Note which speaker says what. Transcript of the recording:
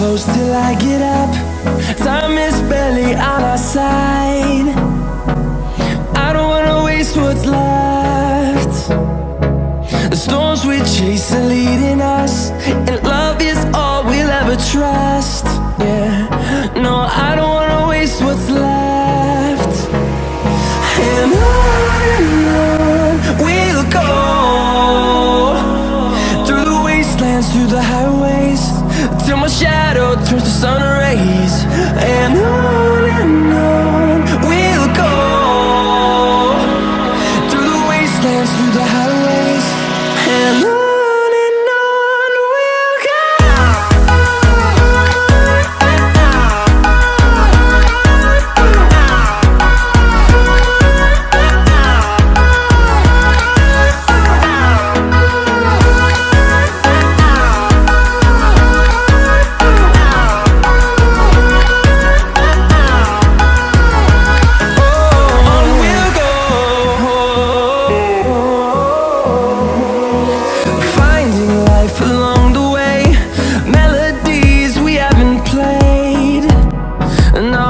Speaker 1: close till I get up. Time is barely on our side. I don't wanna waste what's left. The storms we chase are leading us, and love is all we'll ever trust. Yeah, no, I don't wanna waste what's left. And on we'll go, through the wastelands, through the highways, till my shadow turns to sun rays. And on we'll go, through the wastelands, through the highways, and on we'll go. No,